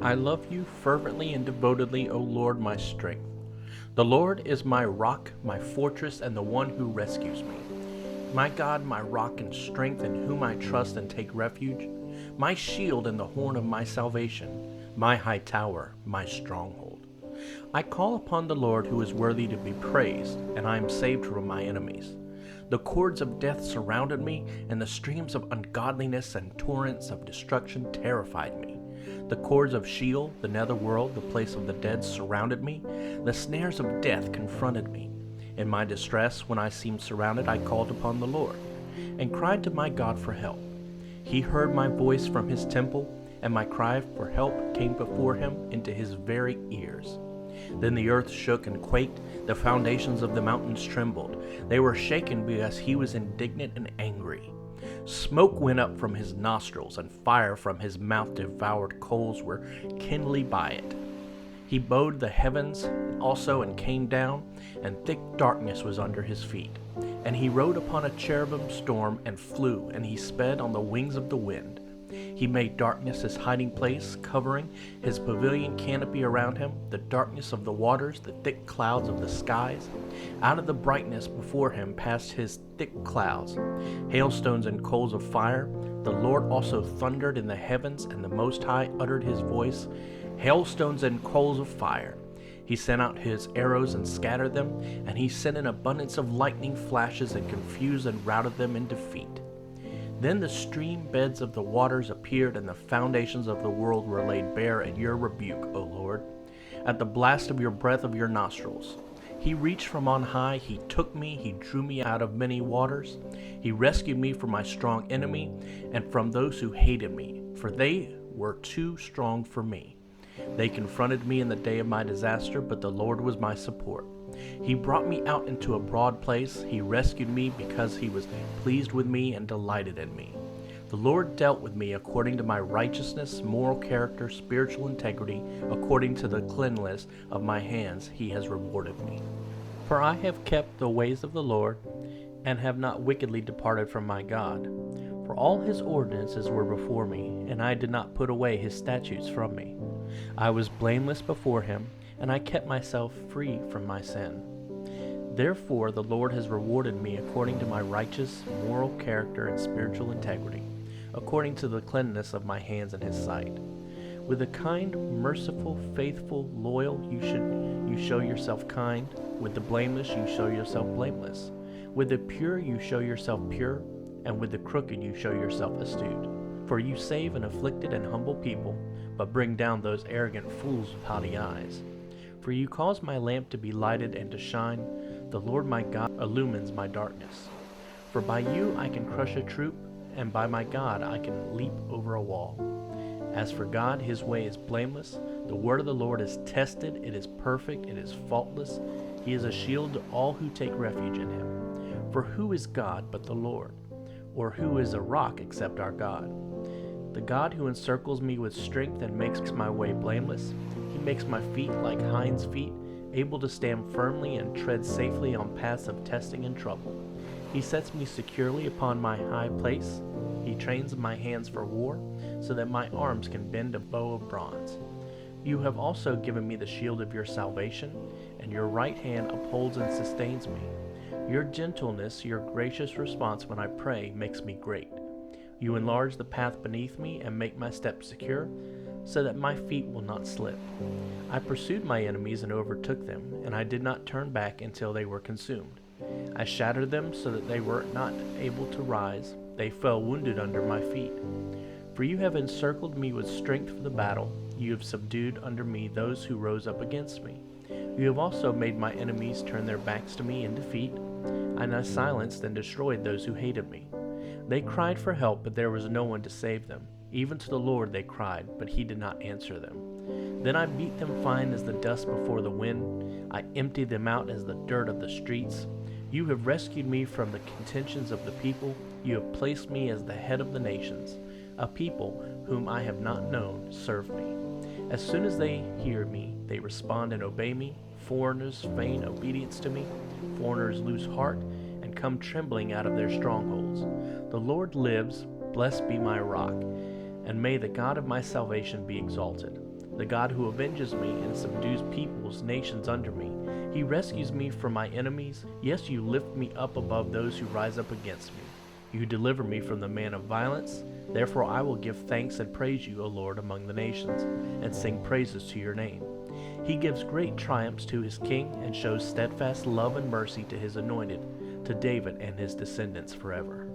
I love you fervently and devotedly, O Lord, my strength. The Lord is my rock, my fortress, and the one who rescues me. My God, my rock and strength, in whom I trust and take refuge, my shield and the horn of my salvation, my high tower, my stronghold. I call upon the Lord who is worthy to be praised, and I am saved from my enemies. The cords of death surrounded me, and the streams of ungodliness and torrents of destruction terrified me. The cords of Sheol, the netherworld, the place of the dead, surrounded me. The snares of death confronted me. In my distress, when I seemed surrounded, I called upon the Lord, and cried to my God for help. He heard my voice from his temple, and my cry for help came before him into his very ears. Then the earth shook and quaked, the foundations of the mountains trembled. They were shaken because he was indignant and angry. Smoke went up from his nostrils, and fire from his mouth devoured coals were kindled by it. He bowed the heavens also and came down, and thick darkness was under his feet. And he rode upon a cherubim storm and flew, and he sped on the wings of the wind. He made darkness his hiding place, covering his pavilion canopy around him, the darkness of the waters, the thick clouds of the skies. Out of the brightness before him passed his thick clouds, hailstones and coals of fire. The Lord also thundered in the heavens, and the Most High uttered his voice, hailstones and coals of fire. He sent out his arrows and scattered them, and he sent an abundance of lightning flashes and confused and routed them in defeat. Then the stream beds of the waters appeared, and the foundations of the world were laid bare at your rebuke, O Lord, at the blast of your breath of your nostrils. He reached from on high, he took me, he drew me out of many waters. He rescued me from my strong enemy and from those who hated me, for they were too strong for me. They confronted me in the day of my disaster, but the Lord was my support. He brought me out into a broad place. He rescued me because he was pleased with me and delighted in me. The Lord dealt with me according to my righteousness, moral character, spiritual integrity, according to the cleanliness of my hands he has rewarded me. For I have kept the ways of the Lord, and have not wickedly departed from my God. For all his ordinances were before me, and I did not put away his statutes from me. I was blameless before him, and I kept myself free from my sin. Therefore the Lord has rewarded me according to my righteous, moral character and spiritual integrity, according to the cleanness of my hands in his sight. With the kind, merciful, faithful, loyal, you show yourself kind. With the blameless, you show yourself blameless. With the pure, you show yourself pure, and with the crooked, you show yourself astute. For you save an afflicted and humble people, but bring down those arrogant fools with haughty eyes. For you cause my lamp to be lighted and to shine. The Lord my God illumines my darkness. For by you I can crush a troop, and by my God I can leap over a wall. As for God, his way is blameless. The word of the Lord is tested. It is perfect. It is faultless. He is a shield to all who take refuge in him. For who is God but the Lord? Or who is a rock except our God? The God who encircles me with strength and makes my way blameless. He makes my feet like hinds' feet, able to stand firmly and tread safely on paths of testing and trouble. He sets me securely upon my high place. He trains my hands for war, so that my arms can bend a bow of bronze. You have also given me the shield of your salvation, and your right hand upholds and sustains me. Your gentleness, your gracious response when I pray, makes me great. You enlarge the path beneath me and make my steps secure, so that my feet will not slip. I pursued my enemies and overtook them, and I did not turn back until they were consumed. I shattered them so that they were not able to rise. They fell wounded under my feet. For you have encircled me with strength for the battle. You have subdued under me those who rose up against me. You have also made my enemies turn their backs to me in defeat, and I silenced and destroyed those who hated me. They cried for help, but there was no one to save them. Even to the Lord they cried, but he did not answer them. Then I beat them fine as the dust before the wind. I emptied them out as the dirt of the streets. You have rescued me from the contentions of the people. You have placed me as the head of the nations. A people whom I have not known serve me. As soon as they hear me, they respond and obey me. Foreigners feign obedience to me. Foreigners lose heart and come trembling out of their strongholds. The Lord lives, blessed be my rock, and may the God of my salvation be exalted. the God who avenges me and subdues peoples, nations under me. He rescues me from my enemies. Yes, you lift me up above those who rise up against me. You deliver me from the man of violence. Therefore I will give thanks and praise you, O Lord, among the nations, and sing praises to your name. He gives great triumphs to his king and shows steadfast love and mercy to his anointed, to David and his descendants forever.